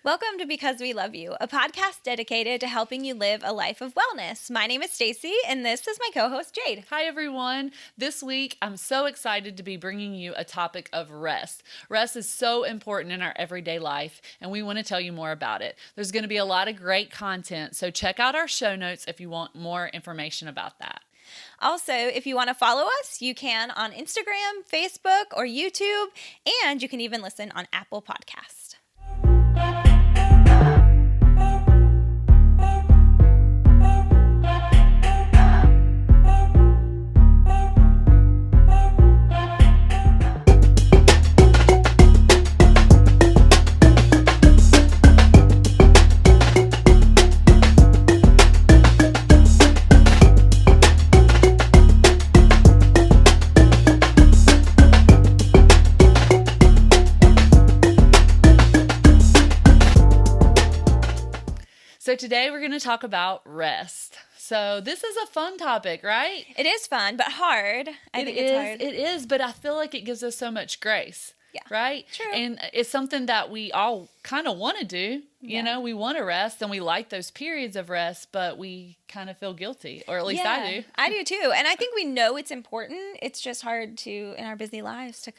Welcome to Because We Love You, a podcast dedicated to helping you live a life of wellness. My name is Stacy, and this is my co-host, Jade. Hi, everyone. This week, I'm so excited to be bringing you a topic of rest. Rest is so important in our everyday life, and we want to tell you more about it. There's going to be a lot of great content, so check out our show notes if you want more information about that. Also, if you want to follow us, you can on Instagram, Facebook, or YouTube, and you can even listen on Apple Podcasts. So today we're going to talk about rest. So this is a fun topic, right? It is fun, but hard. I think it's hard. It is, but I feel like it gives us so much grace. Yeah. Right? True. And it's something that we all kind of want to do. You know, we want to rest and we like those periods of rest, but we kind of feel guilty, or at least I do. I do too. And I think we know it's important. It's just hard to, in our busy lives, to,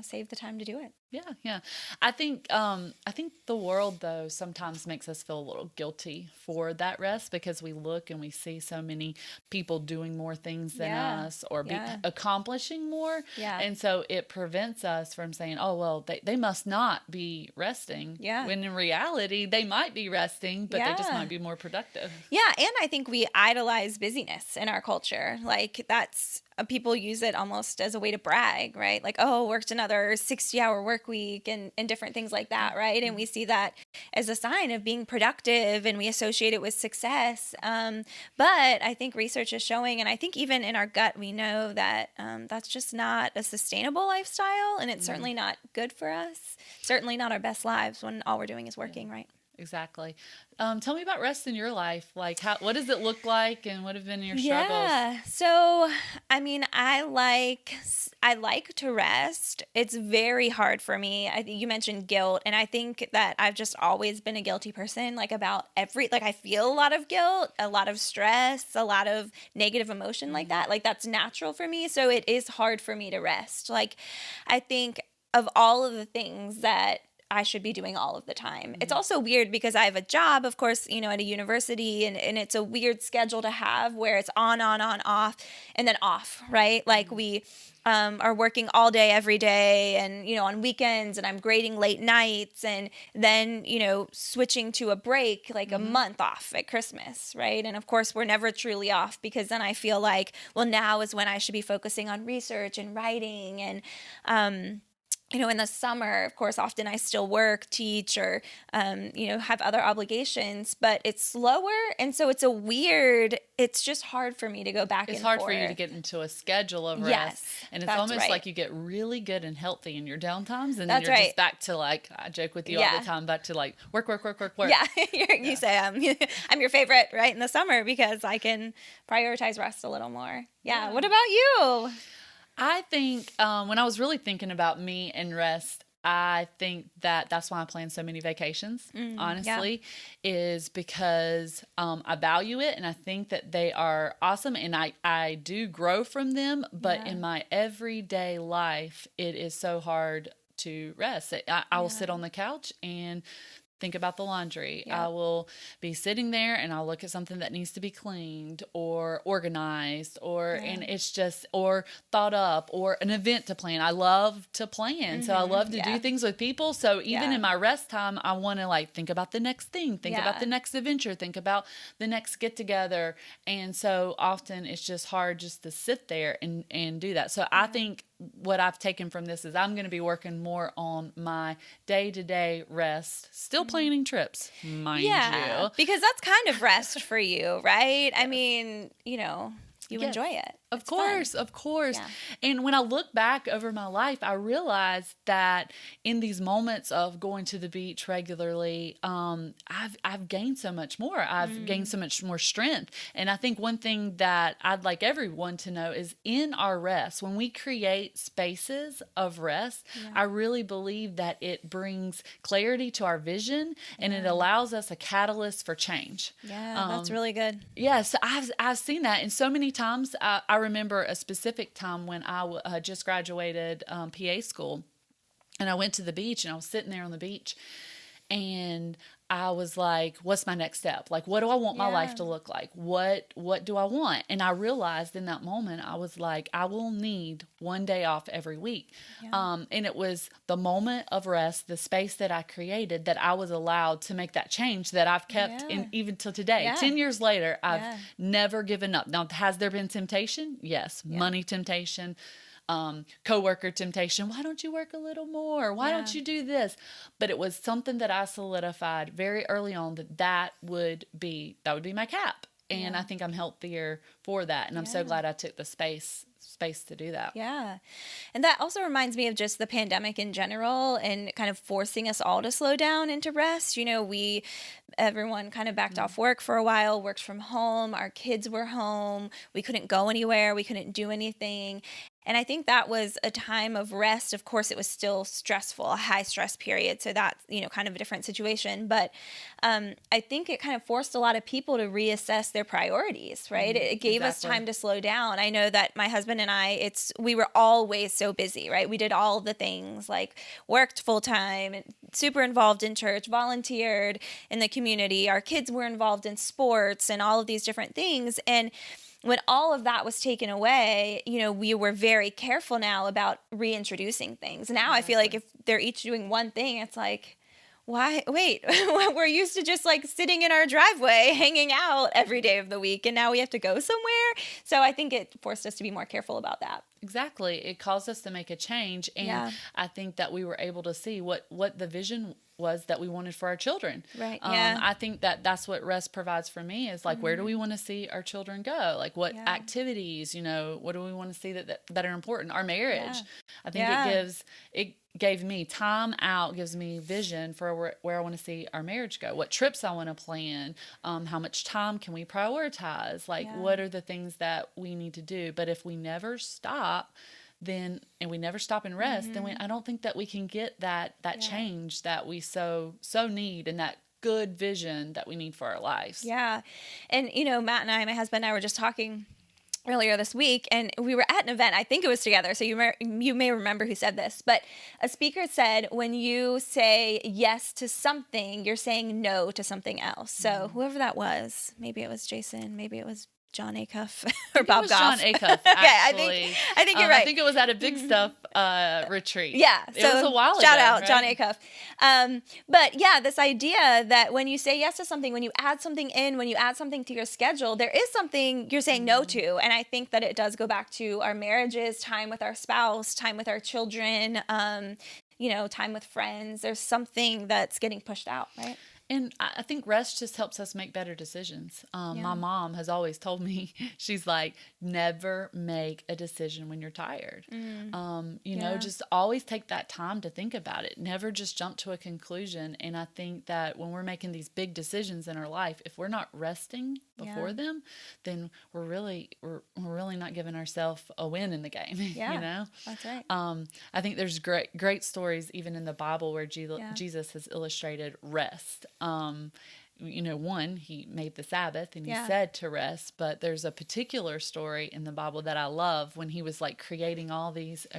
save the time to do it. Yeah. I think the world, though, sometimes makes us feel a little guilty for that rest because we look and we see so many people doing more things than us or accomplishing more. Yeah. And so it prevents us from saying, oh, well, they must not be resting. Yeah. When in reality, they might be resting, but they just might be more productive. Yeah. And I think we idolize busyness in our culture. Like that's... people use it almost as a way to brag, right? Like, oh, worked another 60-hour work week and different things like that, right? And we see that as a sign of being productive and we associate it with success. But I think research is showing, and I think even in our gut, we know that that's just not a sustainable lifestyle, and it's certainly not good for us. Certainly not our best lives when all we're doing is working, right? Exactly. Tell me about rest in your life. Like, what does it look like, and what have been your struggles? Yeah. So, I mean, I like to rest. It's very hard for me. You mentioned guilt, and I think that I've just always been a guilty person. Like I feel a lot of guilt, a lot of stress, a lot of negative emotion like that. Like that's natural for me. So it is hard for me to rest. Like, I think of all of the things that I should be doing all of the time. Mm-hmm. It's also weird because I have a job, of course, at a university, and it's a weird schedule to have where it's on, off, and then off, right? Like we are working all day, every day, and, on weekends, and I'm grading late nights, and then, switching to a break, like a month off at Christmas, right? And of course, we're never truly off because then I feel like, well, now is when I should be focusing on research and writing and, in the summer, of course, often I still work, teach, or, have other obligations, but it's slower. And so it's just hard for me to go back and forth. It's hard for you to get into a schedule of rest. Yes, and it's almost like you get really good and healthy in your downtimes. And then that's you're just back to like, I joke with you all the time, back to like work. Yeah. You say I'm your favorite, right, in the summer because I can prioritize rest a little more. Yeah. What about you? I think when I was really thinking about me and rest, I think that's why I plan so many vacations, honestly, is because I value it and I think that they are awesome and I do grow from them. But in my everyday life, it is so hard to rest. I will sit on the couch and think about the laundry. Yeah. I will be sitting there and I'll look at something that needs to be cleaned or organized and it's just, or thought up or an event to plan. I love to plan. So I love to do things with people. So even in my rest time, I want to like think about the next thing, think about the next adventure, think about the next get together. And so often it's just hard just to sit there and do that. So I think what I've taken from this is I'm going to be working more on my day-to-day rest, still planning trips, mind you. Because that's kind of rest for you, right? I mean, you enjoy it. Of It's fun. course, of course. Yeah. And when I look back over my life, I realized that in these moments of going to the beach regularly, I've gained so much more. I've gained so much more strength. And I think one thing that I'd like everyone to know is in our rest, when we create spaces of rest, I really believe that it brings clarity to our vision and it allows us a catalyst for change. Yeah, that's really good. Yes, I've seen that, and so many times. I remember a specific time when I just graduated PA school, and I went to the beach, and I was sitting there on the beach, and I was like, "What's my next step? Like, what do I want my life to look like? What do I want?" And I realized in that moment, I was like, "I will need one day off every week." And it was the moment of rest, the space that I created, that I was allowed to make that change that I've kept in even till today. 10 years later, I've never given up. Now, has there been temptation? Yes. Money temptation, coworker temptation. Why don't you work a little more? Why don't you do this? But it was something that I solidified very early on that would be my cap. And I think I'm healthier for that. And I'm so glad I took the space to do that. Yeah. And that also reminds me of just the pandemic in general and kind of forcing us all to slow down and to rest. You know, everyone kind of backed off work for a while, worked from home. Our kids were home. We couldn't go anywhere. We couldn't do anything. And I think that was a time of rest. Of course, it was still stressful, a high stress period. So that's, kind of a different situation. But I think it kind of forced a lot of people to reassess their priorities, right? It gave us time to slow down. I know that my husband and I, we were always so busy, right? We did all the things, like worked full time, super involved in church, volunteered in the community. Our kids were involved in sports and all of these different things. And when all of that was taken away, we were very careful now about reintroducing things. Now I feel like if they're each doing one thing, it's like, why? Wait, we're used to just like sitting in our driveway, hanging out every day of the week, and now we have to go somewhere. So I think it forced us to be more careful about that. Exactly. It caused us to make a change. And I think that we were able to see what the vision was that we wanted for our children. Right. I think that's what rest provides for me is like, where do we want to see our children go? Like what activities, what do we want to see that are important? Our marriage. I think it gave me time out, gives me vision for where I want to see our marriage go, what trips I want to plan, how much time can we prioritize? Like what are the things that we need to do? But if we never stop, and we never stop and rest, then I don't think that we can get that change that we so need, and that good vision that we need for our lives. Yeah. And, Matt and I, my husband and I were just talking earlier this week, and we were at an event. I think it was together, so you may remember who said this, but a speaker said, when you say yes to something, you're saying no to something else. So whoever that was, maybe it was Jason, maybe it was John Acuff or Bob Goff. John Acuff, actually. I think you're right. I think it was at a Big Stuff retreat. Yeah. It was a while ago. Shout out, right? John Acuff. But yeah, this idea that when you say yes to something, when you add something in, when you add something to your schedule, there is something you're saying no to. And I think that it does go back to our marriages, time with our spouse, time with our children, time with friends. There's something that's getting pushed out, right? And I think rest just helps us make better decisions. My mom has always told me, she's like, never make a decision when you're tired. Just always take that time to think about it. Never just jump to a conclusion. And I think that when we're making these big decisions in our life, if we're not resting before them, then we're really not giving ourselves a win in the game. Yeah, that's right. I think there's great stories even in the Bible where Jesus has illustrated rest. One, he made the Sabbath and he said to rest, but there's a particular story in the Bible that I love when he was like creating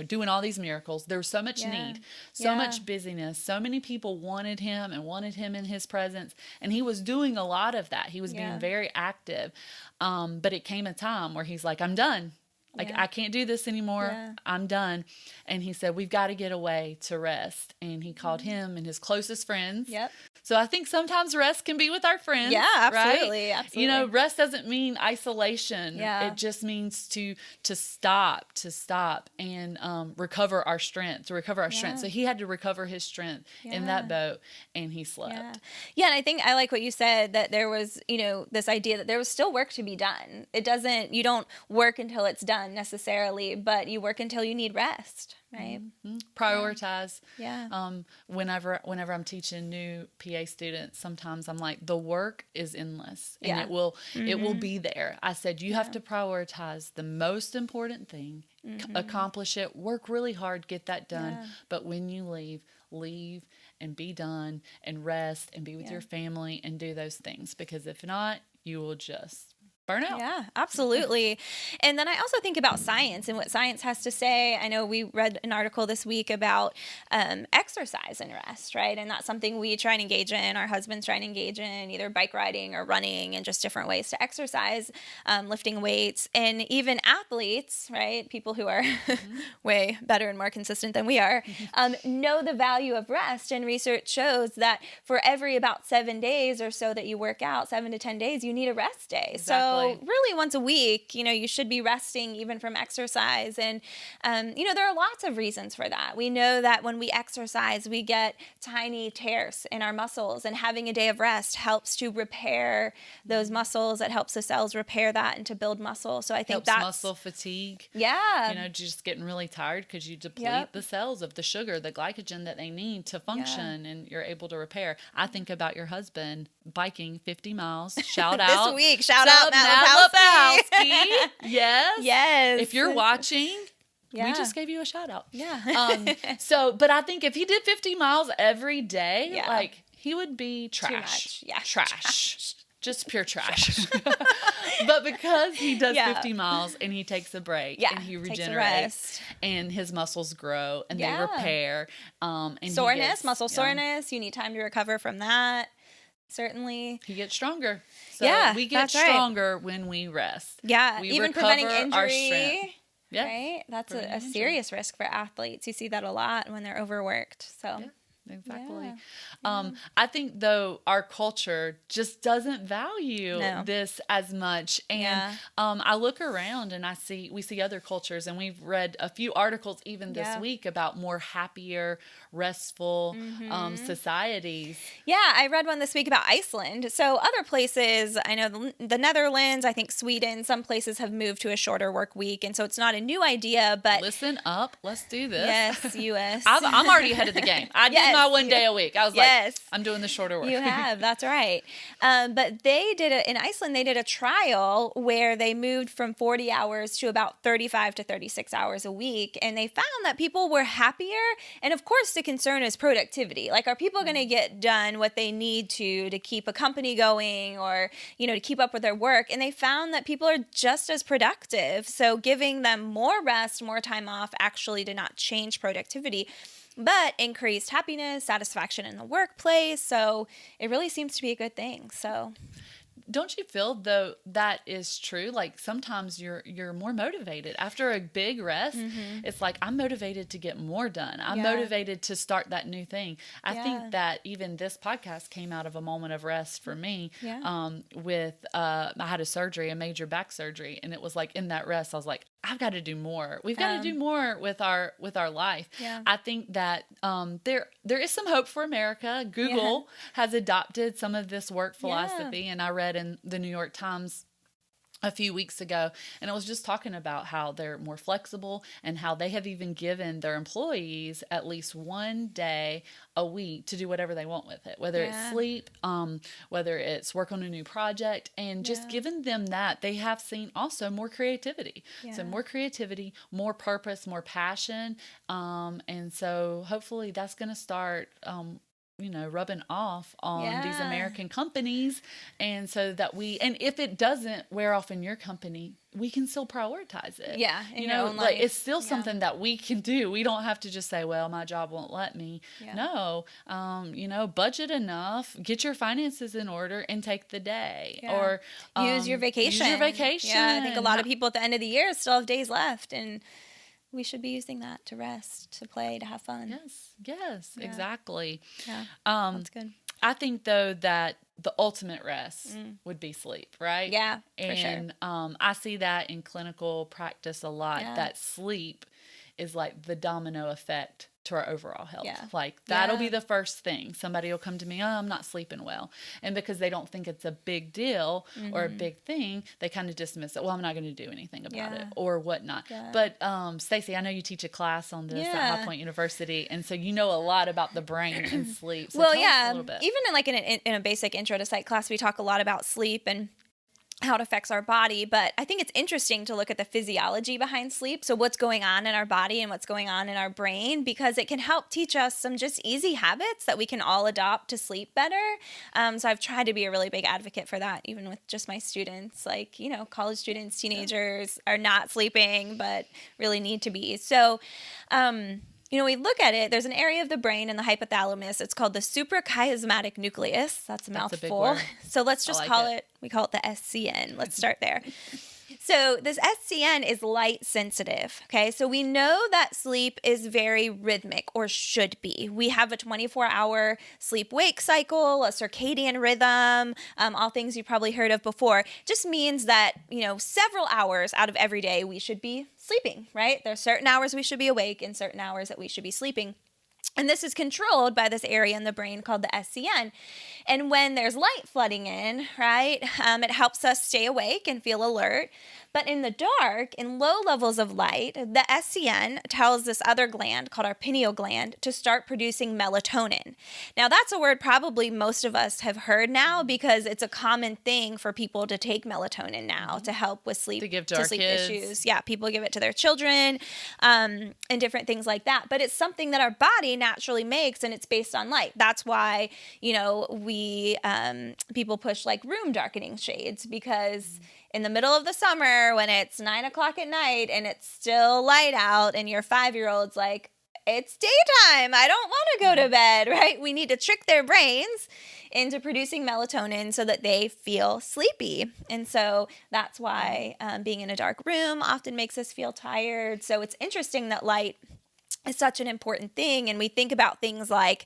doing all these miracles. There was so much need, so much busyness, so many people wanted him in his presence, and he was doing a lot of that. He was being very active. But it came a time where he's like, I'm done. Like, I can't do this anymore. Yeah. I'm done. And he said, we've got to get away to rest. And he called him and his closest friends. Yep. So I think sometimes rest can be with our friends. Yeah, absolutely. Right? Absolutely. You know, rest doesn't mean isolation. Yeah. It just means to stop and recover our strength, So he had to recover his strength in that boat, and he slept. Yeah, and I think I like what you said, that there was, you know, this idea that there was still work to be done. You don't work until it's done necessarily, but you work until you need rest, right? Mm-hmm. Prioritize. Yeah. Whenever I'm teaching new PA students, sometimes I'm like, the work is endless, and it will be there. I said, you have to prioritize the most important thing, accomplish it, work really hard, get that done. But when you leave and be done and rest and be with your family and do those things, because if not, you will just burn out. Yeah, absolutely. And then I also think about science and what science has to say. I know we read an article this week about exercise and rest, right? And that's something we try and engage in. Our husbands try and engage in, either bike riding or running, and just different ways to exercise, lifting weights. And even athletes, right? People who are way better and more consistent than we are, know the value of rest. And research shows that for every about 7 days or so that you work out, 7 to 10 days, you need a rest day. Exactly. So really once a week, you know, you should be resting even from exercise. And, you know, there are lots of reasons for that. We know that when we exercise, we get tiny tears in our muscles, and having a day of rest helps to repair those muscles. It helps the cells repair that and to build muscle. So I think that's muscle fatigue. Yeah. You know, just getting really tired because you deplete the cells of the sugar, the glycogen that they need to function, and you're able to repair. I think about your husband biking 50 miles. Shout out. This week. Shout out Matt Lipowski. Yes. Yes. If you're watching, we just gave you a shout out. Yeah. But I think if he did 50 miles every day, like, he would be trash. Too much. Yeah. Trash. Just pure trash. But because he does 50 miles and he takes a break and he regenerates and his muscles grow and they repair. And muscle soreness, you need time to recover from that. Certainly. He gets stronger. So we get stronger when we rest. Yeah, we even preventing injury. Our strength. Yeah. Right? That's a serious risk for athletes. You see that a lot when they're overworked. So. Yeah. Exactly. I think, though, our culture just doesn't value this as much. And I look around and we see other cultures, and we've read a few articles even this week about more happier, restful societies. Yeah, I read one this week about Iceland. So other places, I know the Netherlands, I think Sweden, some places have moved to a shorter work week. And so it's not a new idea, but... Listen up. Let's do this. Yes, U.S. I'm already ahead of the game. I did my 1 day a week. I was like, I'm doing the shorter work. You have. That's right. But in Iceland, they did a trial where they moved from 40 hours to about 35 to 36 hours a week. And they found that people were happier. And of course, the concern is productivity. Like, are people going to get done what they need to keep a company going, or, you know, to keep up with their work? And they found that people are just as productive. So giving them more rest, more time off actually did not change productivity, but increased happiness, satisfaction in the workplace. So it really seems to be a good thing. So don't you feel, though, that is true? Like, sometimes you're more motivated after a big rest. It's like, I'm motivated to get more done. I'm motivated to start that new thing. I think that even this podcast came out of a moment of rest for me. I had a major back surgery, and it was like, in that rest, I was like, I've got to do more. We've got to do more with our life. I think that there is some hope for America. Google has adopted some of this work philosophy, and I read in the New York Times a few weeks ago, and it was just talking about how they're more flexible and how they have even given their employees at least 1 day a week to do whatever they want with it, whether it's sleep, whether it's work on a new project, and just giving them that. They have seen also more creativity. So more creativity, more purpose, more passion. And so hopefully that's going to start rubbing off on these Yeah. American companies. And so that and if it doesn't wear off in your company, we can still prioritize it. Yeah, in You your know, own like life. it's still something that we can do. We don't have to just say, well, my job won't let me. Yeah. No, budget enough, get your finances in order and take the day. Yeah. Or use your vacation. Use your vacation. Yeah, I think a lot of people at the end of the year still have days left, and we should be using that to rest, to play, to have fun. Yes, exactly. Yeah, that's good. I think, though, that the ultimate rest would be sleep, right? Yeah, for and sure. I see that in clinical practice a lot, Yeah. that sleep is like the domino effect to our overall health. Yeah. Like that'll be the first thing. Somebody will come to me, oh, I'm not sleeping well. And because they don't think it's a big deal or a big thing, they kind of dismiss it. Well, I'm not going to do anything about it or whatnot. Yeah. But Stacy, I know you teach a class on this at High Point University. And so you know a lot about the brain and sleep. So well, tell us a little bit. Even in a basic intro to psych class, we talk a lot about sleep and how it affects our body, but I think it's interesting to look at the physiology behind sleep. So what's going on in our body and what's going on in our brain, because it can help teach us some just easy habits that we can all adopt to sleep better. So I've tried to be a really big advocate for that, even with just my students, like, college students, teenagers are not sleeping, but really need to be. So, we look at it, there's an area of the brain in the hypothalamus. It's called the suprachiasmatic nucleus. That's a mouthful. So let's just we call it the SCN. Let's start there. So this SCN is light sensitive, okay? So we know that sleep is very rhythmic, or should be. We have a 24-hour sleep-wake cycle, a circadian rhythm, all things you've probably heard of before. Just means that, several hours out of every day we should be sleeping, right? There are certain hours we should be awake and certain hours that we should be sleeping. And this is controlled by this area in the brain called the SCN. And when there's light flooding in, right, it helps us stay awake and feel alert. But in the dark, in low levels of light, the SCN tells this other gland called our pineal gland to start producing melatonin. Now, that's a word probably most of us have heard now, because it's a common thing for people to take melatonin now to help with sleep, to give to our sleep kids. issues. Yeah, people give it to their children and different things like that. But it's something that our body naturally makes, and it's based on light. That's why, we people push like room darkening shades, because in the middle of the summer when it's 9 o'clock at night and it's still light out and your 5-year-old's like, it's daytime, I don't want to go to bed, right? We need to trick their brains into producing melatonin so that they feel sleepy. And so that's why being in a dark room often makes us feel tired. So it's interesting that light is such an important thing. And we think about things like,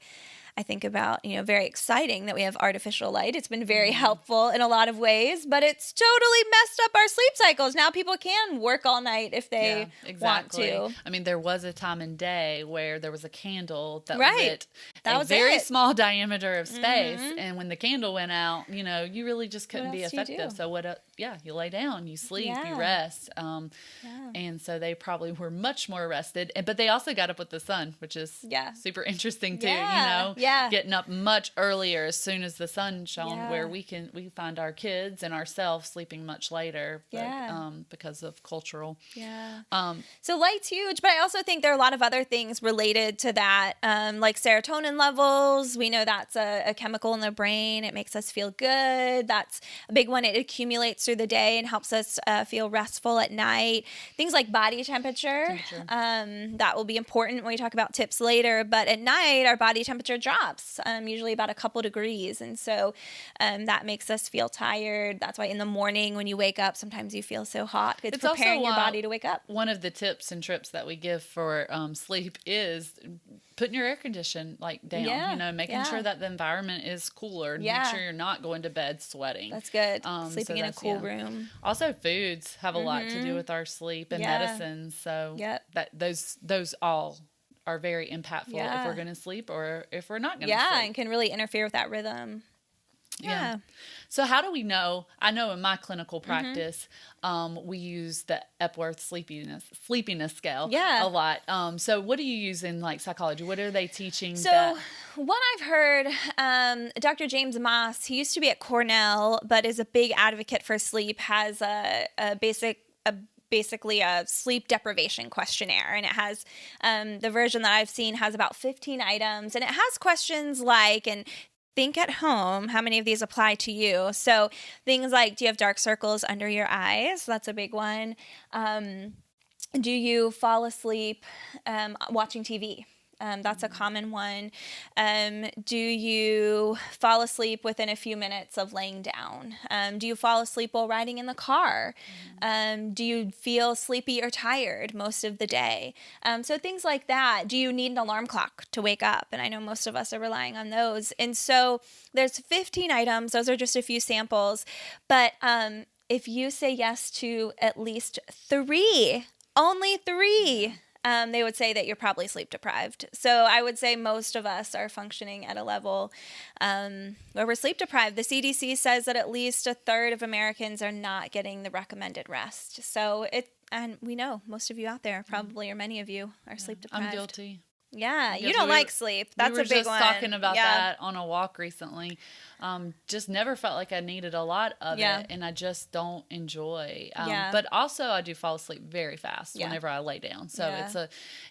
I think about, very exciting that we have artificial light. It's been very helpful in a lot of ways, but it's totally messed up our sleep cycles. Now people can work all night if they want to. I mean, there was a time and day where there was a candle that lit a very small diameter of space. And when the candle went out, you really just couldn't be effective. So you lay down, you sleep, you rest. And so they probably were much more rested. But they also got up with the sun, which is super interesting too, getting up much earlier as soon as the sun shone, where we find our kids and ourselves sleeping much later, because of cultural. So light's huge, but I also think there are a lot of other things related to that, like serotonin levels. We know that's a chemical in the brain. It makes us feel good. That's a big one. It accumulates through the day and helps us feel restful at night. Things like body temperature. That will be important when we talk about tips later, but at night our body temperature drops, usually about a couple degrees. And so that makes us feel tired. That's why in the morning when you wake up, sometimes you feel so hot. It's preparing your body to wake up. One of the tips and trips that we give for sleep is putting your air condition down, making sure that the environment is cooler. Make sure you're not going to bed sweating. That's good. Sleeping in a cool room. Also, foods have a lot to do with our sleep, and medicines. So that those all are very impactful if we're going to sleep or if we're not going to sleep. Yeah, and can really interfere with that rhythm. Yeah. So how do we know? I know in my clinical practice, we use the Epworth sleepiness scale a lot. So what do you use in psychology? What are they teaching? So what I've heard, Dr. James Moss, he used to be at Cornell, but is a big advocate for sleep, has a basically a sleep deprivation questionnaire, and it has the version that I've seen has about 15 items, and it has questions like, and think at home how many of these apply to you. So things like, do you have dark circles under your eyes? That's a big one. Do you fall asleep watching TV? That's a common one. Do you fall asleep within a few minutes of laying down? Do you fall asleep while riding in the car? Do you feel sleepy or tired most of the day? So things like that. Do you need an alarm clock to wake up? And I know most of us are relying on those. And so there's 15 items. Those are just a few samples. But if you say yes to at least 3, only 3, they would say that you're probably sleep deprived. So I would say most of us are functioning at a level where we're sleep deprived. The CDC says that at least a third of Americans are not getting the recommended rest. So and we know most of you out there probably, or many of you, are sleep deprived. I'm guilty. Yeah, you don't like sleep. That's a big one. We were just talking about that on a walk recently. Just never felt like I needed a lot of it, and I just don't enjoy. But also, I do fall asleep very fast whenever I lay down. So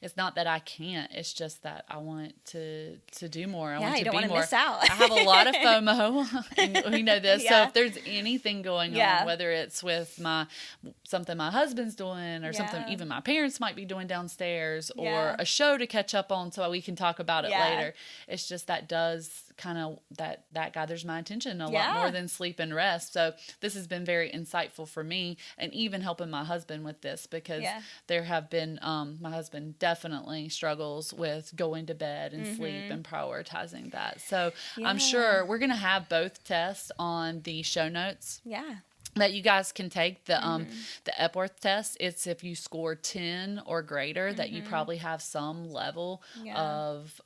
it's not that I can't. It's just that I want to do more. I want to you don't be want to more. miss out. I have a lot of FOMO, and we know this. So if there's anything going on, whether it's with something my husband's doing, or something even my parents might be doing downstairs, or a show to catch up on, so we can talk about it later. It's just that does kind of that gathers my attention a lot more than sleep and rest. So this has been very insightful for me, and even helping my husband with this, because there have been my husband definitely struggles with going to bed and sleep and prioritizing that. So I'm sure we're going to have both tests on the show notes. That you guys can take. The Epworth test, it's if you score 10 or greater, that you probably have some level of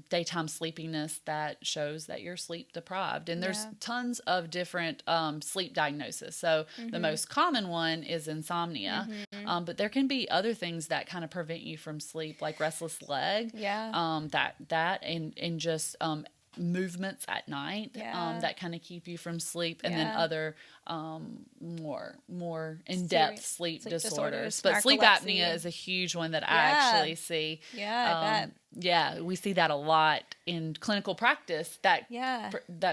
daytime sleepiness that shows that you're sleep deprived. And there's tons of different sleep diagnoses. So the most common one is insomnia, but there can be other things that kind of prevent you from sleep, like restless leg, that and just movements at night that kind of keep you from sleep, and then other more in-depth sleep disorders. But sleep apnea is a huge one that I actually see. I bet. We see that a lot in clinical practice, that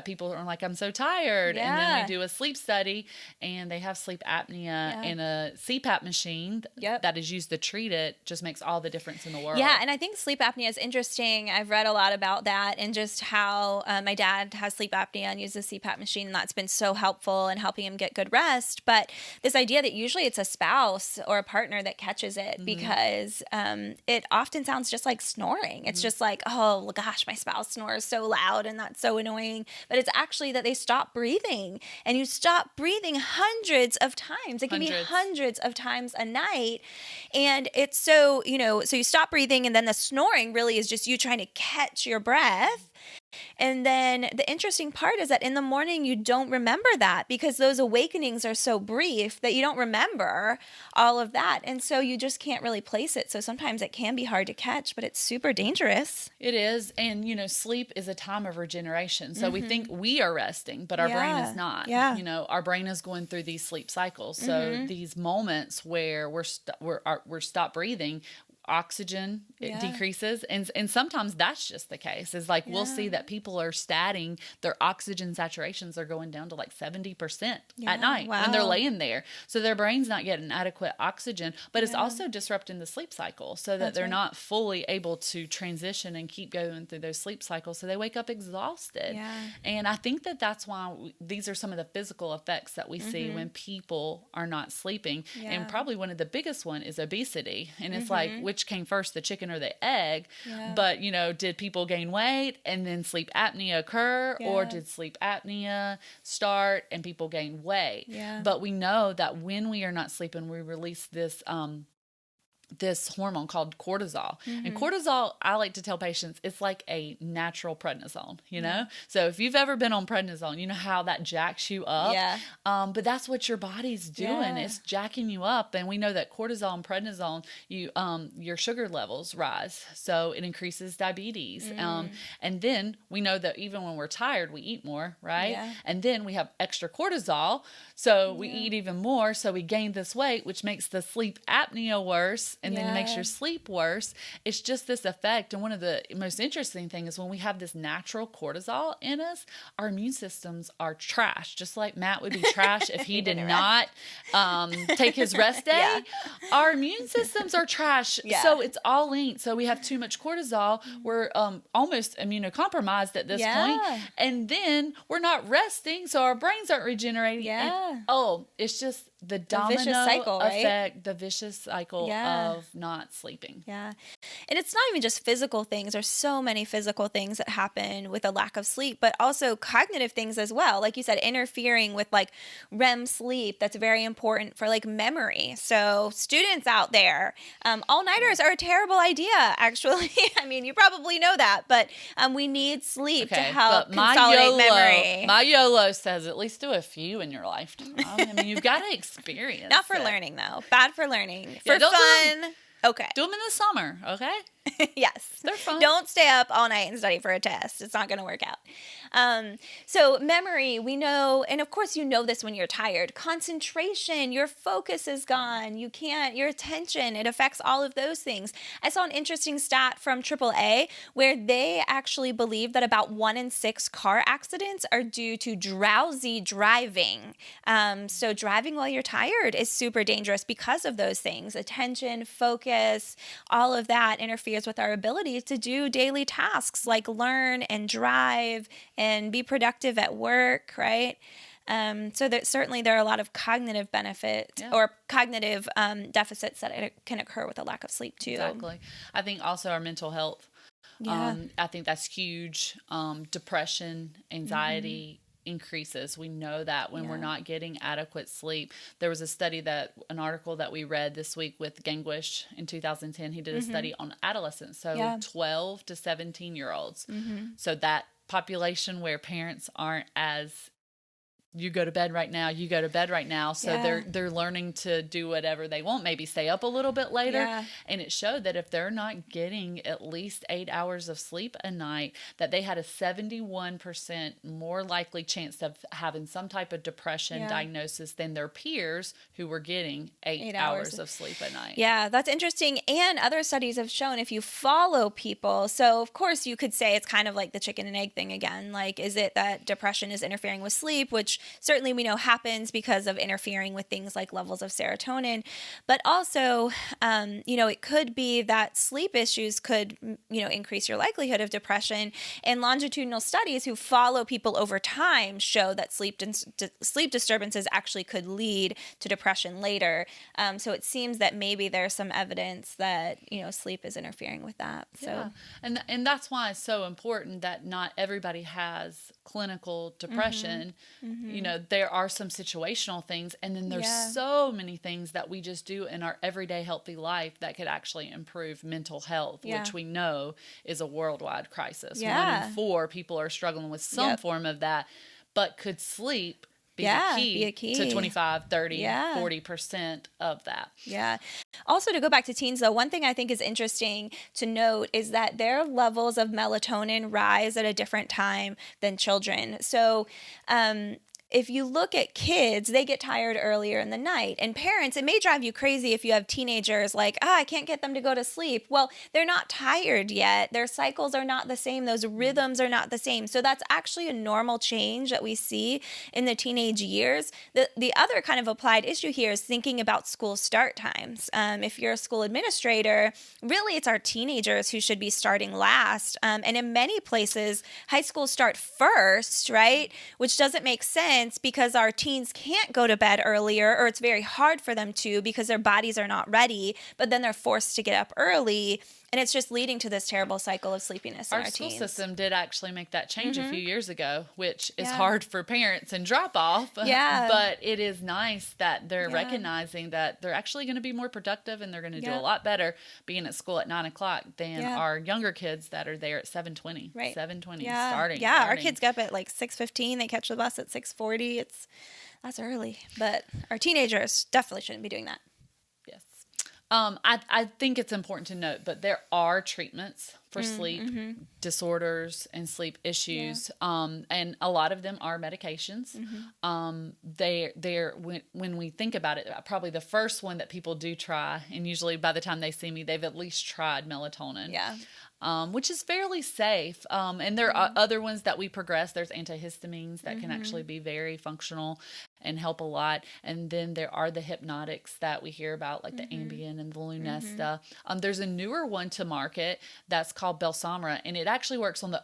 people are like, I'm so tired. And then we do a sleep study, and they have sleep apnea, and a CPAP machine that is used to treat it just makes all the difference in the world. Yeah, and I think sleep apnea is interesting. I've read a lot about that, and just how my dad has sleep apnea and uses a CPAP machine, and that's been so helpful in helping him get good rest. But this idea that usually it's a spouse or a partner that catches it, because it often sounds just like snoring. It's just like, oh gosh, my spouse snores so loud and that's so annoying. But it's actually that they stop breathing, and you stop breathing hundreds of times. It can be hundreds of times a night. And it's so, so you stop breathing, and then the snoring really is just you trying to catch your breath. And then the interesting part is that in the morning, you don't remember that, because those awakenings are so brief that you don't remember all of that. And so you just can't really place it. So sometimes it can be hard to catch, but it's super dangerous. It is. And, sleep is a time of regeneration. So we think we are resting, but our brain is not. Our brain is going through these sleep cycles. So these moments where we're stop breathing, oxygen decreases, and sometimes that's just the case. Is like we'll see that people are statting, their oxygen saturations are going down to like 70% at night when they're laying there, so their brain's not getting adequate oxygen, but it's also disrupting the sleep cycle, so that they're not fully able to transition and keep going through those sleep cycles, so they wake up exhausted. And I think that's why these are some of the physical effects that we see when people are not sleeping. And probably one of the biggest one is obesity, and it's like, which came first, the chicken or the egg? But did people gain weight and then sleep apnea occur, or did sleep apnea start and people gain weight? But we know that when we are not sleeping, we release this this hormone called cortisol. And cortisol, I like to tell patients, it's like a natural prednisone, you know? So if you've ever been on prednisone, you know how that jacks you up. Yeah. But that's what your body's doing. It's jacking you up. And we know that cortisol and prednisone, your sugar levels rise. So it increases diabetes. And then we know that even when we're tired, we eat more, right? Yeah. And then we have extra cortisol. So we eat even more. So we gain this weight, which makes the sleep apnea worse, and then makes your sleep worse. It's just this effect. And one of the most interesting things is when we have this natural cortisol in us, our immune systems are trash. Just like Matt would be trash if he did not take his rest day. Our immune systems are trash. So it's all linked. So we have too much cortisol. We're almost immunocompromised at this point. And then we're not resting, so our brains aren't regenerating. It's just the domino vicious cycle, effect, the vicious cycle of not sleeping. Yeah. And it's not even just physical things. There's so many physical things that happen with a lack of sleep, but also cognitive things as well. Like you said, interfering with like REM sleep, that's very important for like memory. So students out there, all-nighters are a terrible idea, actually. I mean, you probably know that, but we need sleep to help consolidate memory. My YOLO says at least do a few in your lifetime. I mean, you've got to experience Not for learning, though. Bad for learning. Yeah, for fun. Okay. Do them in the summer, okay? Yes. They're fun. Don't stay up all night and study for a test. It's not going to work out. So memory, we know, and of course you know this when you're tired. Concentration, your focus is gone. You can't, your attention, it affects all of those things. I saw an interesting stat from AAA where they actually believe that about 1 in 6 car accidents are due to drowsy driving. So driving while you're tired is super dangerous because of those things. Attention, focus, all of that interferes with our ability to do daily tasks like learn and drive and be productive at work, right? So certainly there are a lot of cognitive benefits or cognitive deficits that can occur with a lack of sleep too. Exactly. I think also our mental health. I think that's huge. Depression, anxiety, increases. We know that when we're not getting adequate sleep. There was an article that we read this week with Gangwish in 2010. He did a study on adolescents, so 12 to 17-year-olds. So that population where parents aren't as you go to bed right now, you go to bed right now. So they're learning to do whatever they want, maybe stay up a little bit later. Yeah. And it showed that if they're not getting at least 8 hours of sleep a night, that they had a 71% more likely chance of having some type of depression diagnosis than their peers who were getting 8 hours of sleep a night. Yeah, that's interesting. And other studies have shown if you follow people, so of course you could say it's kind of like the chicken and egg thing again. Like, is it that depression is interfering with sleep, which certainly we know happens because of interfering with things like levels of serotonin, but also, it could be that sleep issues could, increase your likelihood of depression. And longitudinal studies who follow people over time show that sleep disturbances actually could lead to depression later. So it seems that maybe there's some evidence that, sleep is interfering with that. So, and that's why it's so important that not everybody has clinical depression. There are some situational things, and then there's so many things that we just do in our everyday healthy life that could actually improve mental health, which we know is a worldwide crisis. 1 in 4 people are struggling with some form of that, but could sleep be a key to 25, 30, 40% of that. Yeah. Also, to go back to teens, though, one thing I think is interesting to note is that their levels of melatonin rise at a different time than children. So, if you look at kids, they get tired earlier in the night. And parents, it may drive you crazy if you have teenagers like, I can't get them to go to sleep. Well, they're not tired yet. Their cycles are not the same. Those rhythms are not the same. So that's actually a normal change that we see in the teenage years. The other kind of applied issue here is thinking about school start times. If you're a school administrator, really it's our teenagers who should be starting last. And in many places, high schools start first, right? Which doesn't make sense because our teens can't go to bed earlier, or it's very hard for them to because their bodies are not ready, but then they're forced to get up early. And it's just leading to this terrible cycle of sleepiness in our school teens. system did actually make that change a few years ago, which is Yeah. hard for parents and drop off. Yeah. But it is nice that they're recognizing that they're actually going to be more productive and they're going to do a lot better being at school at 9:00 than our younger kids that are there at 7:20. Right. 7:20 starting. Our kids get up at like 6:15. They catch the bus at 6:40. That's early. But our teenagers definitely shouldn't be doing that. Yes. I think it's important to note that there are treatments for sleep disorders and sleep issues. And a lot of them are medications. They're when we think about it, probably the first one that people do try, and usually by the time they see me, they've at least tried melatonin. Yeah. Which is fairly safe. And there are other ones that we progress. There's antihistamines that can actually be very functional and help a lot. And then there are the hypnotics that we hear about, like the Ambien and the Lunesta. There's a newer one to market that's called Belsomra, and it actually works on the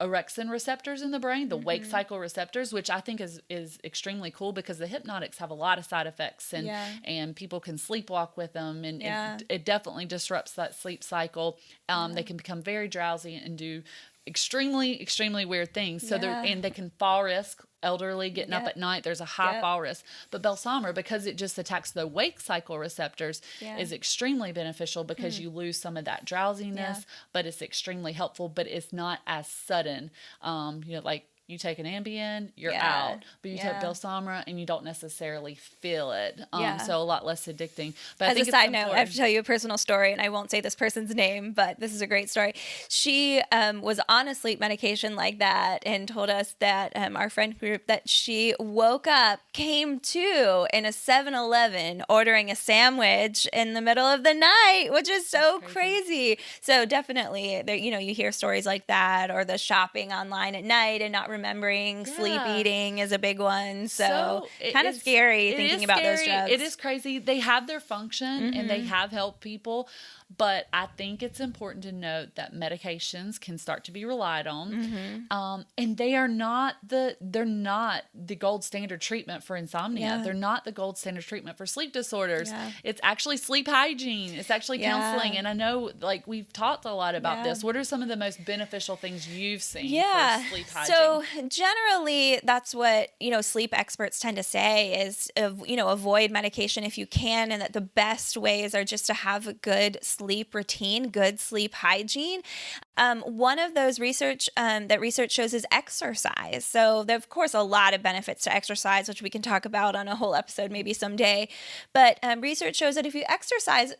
orexin receptors in the brain, the wake cycle receptors, which I think is extremely cool because the hypnotics have a lot of side effects, and people can sleepwalk with them, and it definitely disrupts that sleep cycle. They can become very drowsy and do extremely weird things. So they can fall risk. Elderly getting up at night, there's a high fall risk. But Belsomra, because it just attacks the wake cycle receptors, is extremely beneficial because you lose some of that drowsiness, but it's extremely helpful, but it's not as sudden. Like you take an Ambien, you're out. But you take Belsomra and you don't necessarily feel it. So a lot less addicting. But As a side note, I have to tell you a personal story, and I won't say this person's name, but this is a great story. She was on a sleep medication like that and told us that our friend group that she woke up, came to in a 7-Eleven ordering a sandwich in the middle of the night, which is so crazy. So definitely, you hear stories like that, or the shopping online at night and not remembering. Sleep eating is a big one. So kind of scary thinking about those drugs. It is crazy. They have their function and they have helped people. But I think it's important to note that medications can start to be relied on, and they're not the gold standard treatment for insomnia. They're not the gold standard treatment for sleep disorders. It's actually sleep hygiene. It's actually counseling. And I know, like, we've talked a lot about this. What are some of the most beneficial things you've seen for sleep hygiene? So generally, that's what sleep experts tend to say is avoid medication if you can, and that the best ways are just to have a good sleep routine, good sleep hygiene. One of those research shows is exercise. So there, of course, a lot of benefits to exercise, which we can talk about on a whole episode maybe someday. But research shows that if you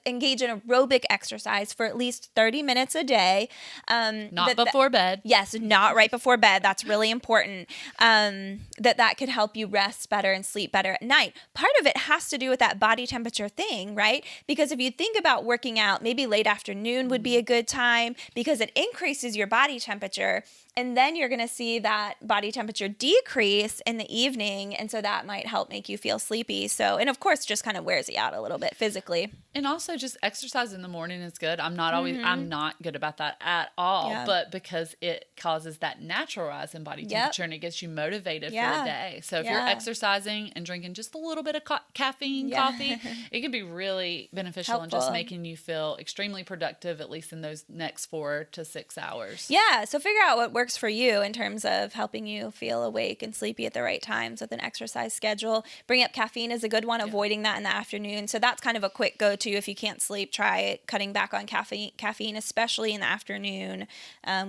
engage in aerobic exercise for at least 30 minutes a day. Not before bed. Yes, not right before bed. That's really important. That could help you rest better and sleep better at night. Part of it has to do with that body temperature thing, right? Because if you think about working out, maybe late afternoon would be a good time because it increases your body temperature, and then you're going to see that body temperature decrease in the evening, and so that might help make you feel sleepy. So, and of course, just kind of wears you out a little bit physically. And also, just exercise in the morning is good. I'm not good about that at all, but because it causes that natural rise in body temperature and it gets you motivated for the day. So if you're exercising and drinking just a little bit of caffeine, coffee, it can be really beneficial and just making you feel extremely productive, at least in those next 4 to 6 hours. Yeah. So figure out what works for you in terms of helping you feel awake and sleepy at the right times with an exercise schedule. Bring up caffeine is a good one, avoiding that in the afternoon. So that's kind of a quick go-to. If you can't sleep, try cutting back on caffeine, especially in the afternoon.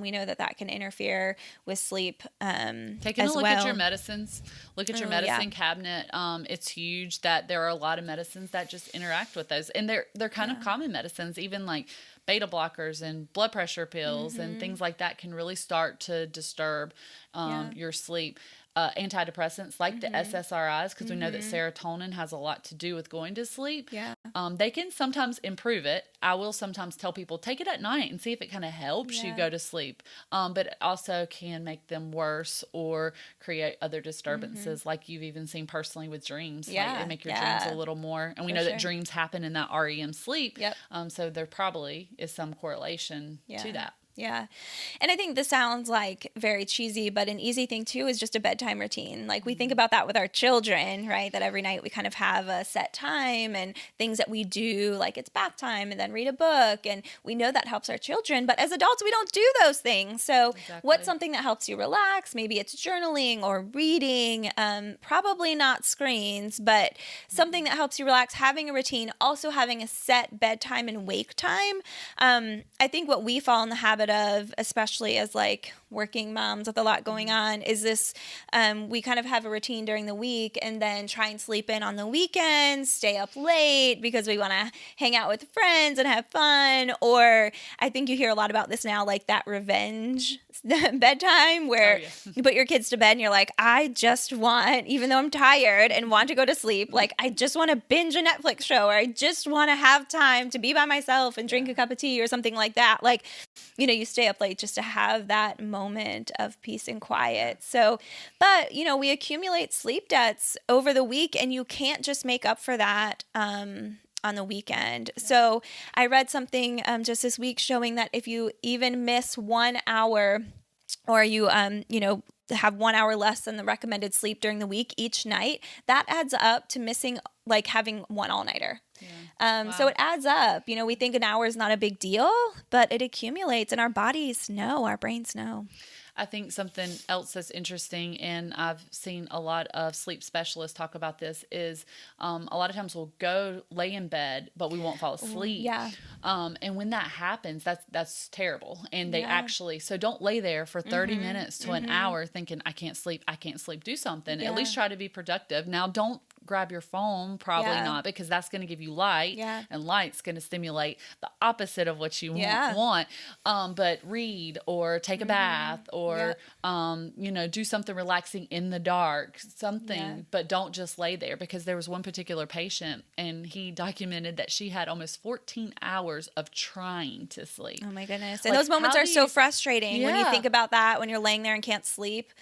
We know that can interfere with sleep. Taking a look at your medicines. Look at your medicine cabinet. It's huge that there are a lot of medicines that just interact with those. And they're kind of common medicines, even like beta blockers and blood pressure pills and things like that can really start to disturb your sleep. Antidepressants like the SSRIs, because we know that serotonin has a lot to do with going to sleep. They can sometimes improve it. I will sometimes tell people, take it at night and see if it kind of helps you go to sleep. But it also can make them worse or create other disturbances, like you've even seen personally with dreams. Like they make your dreams a little more. And we know that dreams happen in that REM sleep. So there probably is some correlation to that. Yeah. And I think this sounds like very cheesy, but an easy thing too is just a bedtime routine. Like we think about that with our children, right? That every night we kind of have a set time and things that we do, like it's bath time and then read a book. And we know that helps our children. But as adults, we don't do those things. So what's something that helps you relax? Maybe it's journaling or reading, probably not screens, but something that helps you relax, having a routine, also having a set bedtime and wake time. I think what we fall in the habit of, especially as like working moms with a lot going on, is this we kind of have a routine during the week and then try and sleep in on the weekends, stay up late because we want to hang out with friends and have fun. Or I think you hear a lot about this now, like that revenge bedtime where you put your kids to bed and you're like, I just want, even though I'm tired and want to go to sleep, like I just want to binge a Netflix show, or I just want to have time to be by myself and drink a cup of tea or something like that. Like, you know, you stay up late just to have that moment of peace and quiet. So, but, you know, we accumulate sleep debts over the week, and you can't just make up for that on the weekend. So I read something just this week showing that if you even miss 1 hour, or you, you know, have 1 hour less than the recommended sleep during the week each night, that adds up to missing, like having one all-nighter. Yeah. So it adds up. You know, we think an hour is not a big deal, but it accumulates, and our bodies know, our brains know. I think something else that's interesting, and I've seen a lot of sleep specialists talk about this, is a lot of times we'll go lay in bed, but we won't fall asleep. Yeah. And when that happens, that's terrible. And they actually, so don't lay there for 30 minutes to an hour thinking, I can't sleep. Do something. At least try to be productive. Now, don't grab your phone, probably not, because that's going to give you light, and light's going to stimulate the opposite of what you want. But read, or take a bath, or you know, do something relaxing in the dark, but don't just lay there. Because there was one particular patient, and he documented that she had almost 14 hours of trying to sleep. Oh my goodness. And like, those moments are so frustrating when you think about that, when you're laying there and can't sleep.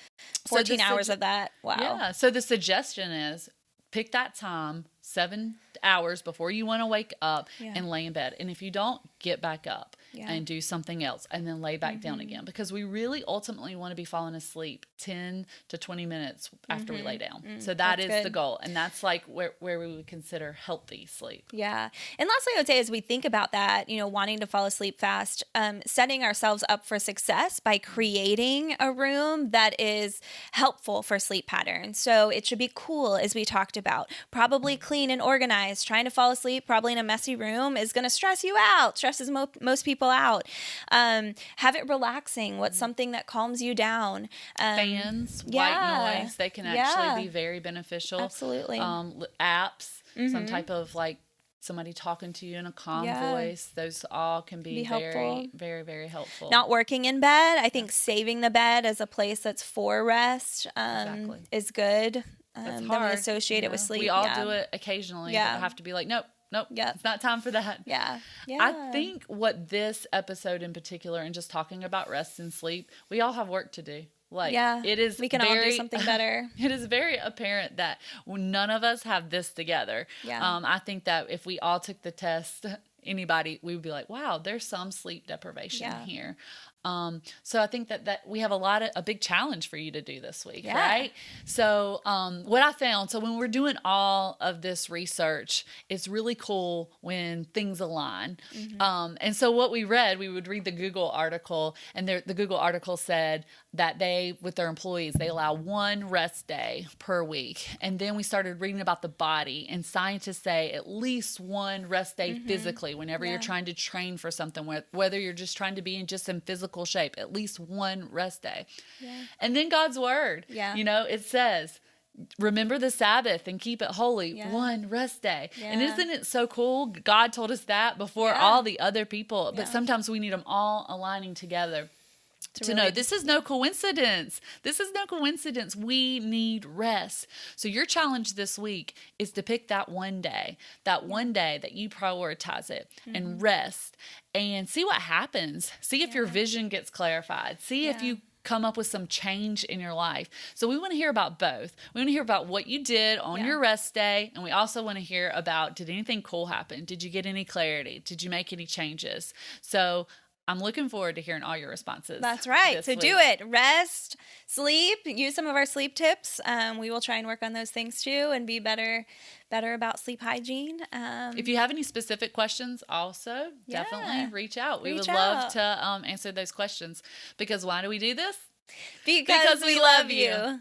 14 hours of that. Wow. Yeah. So the suggestion is, pick that time, 7 hours before you want to wake up, and lay in bed. And if you don't, get back up and do something else, and then lay back down again. Because we really ultimately want to be falling asleep 10 to 20 minutes after we lay down. So that's the goal. And that's like where we would consider healthy sleep. Yeah. And lastly, I would say, as we think about that, you know, wanting to fall asleep fast, setting ourselves up for success by creating a room that is helpful for sleep patterns. So it should be cool, as we talked about, probably clean and organized. Trying to fall asleep probably in a messy room is going to stress you out, stresses most people out. Have it relaxing. What's something that calms you down? Fans, white noise, they can actually be very beneficial. Absolutely. Apps, some type of like somebody talking to you in a calm voice. Those all can be very, very, very helpful. Not working in bed. I think saving the bed as a place that's for rest is good. That's hard. Then we associate it with sleep. We all do it occasionally. Yeah. But have to be like, nope, it's not time for that. Yeah. I think what this episode in particular, and just talking about rest and sleep, we all have work to do. Like, it is we can all do something better. It is very apparent that none of us have this together. Yeah. I think that if we all took the test, anybody, we would be like, wow, there's some sleep deprivation here. So I think that we have a big challenge for you to do this week, right? So, what I found, so when we're doing all of this research, it's really cool when things align. And so what we would read the Google article, and the Google article said that with their employees, they allow 1 rest day per week. And then we started reading about the body, and scientists say at least 1 rest day physically, whenever you're trying to train for something, whether you're just trying to be in physical shape, at least 1 rest day. And then God's word, you know, it says, remember the Sabbath and keep it holy, 1 rest day. And isn't it so cool? God told us that before all the other people, but sometimes we need them all aligning together to know this is no coincidence. This is no coincidence. We need rest. So your challenge this week is to pick that one day that you prioritize it and rest, and see what happens. See if your vision gets clarified. See if you come up with some change in your life. So we want to hear about both. We want to hear about what you did on your rest day, and we also want to hear about, did anything cool happen? Did you get any clarity? Did you make any changes? So I'm looking forward to hearing all your responses. That's right. So do it. Rest, sleep, use some of our sleep tips. We will try and work on those things too and be better about sleep hygiene. If you have any specific questions, also definitely reach out. We would love to answer those questions, because why do we do this? Because we love you.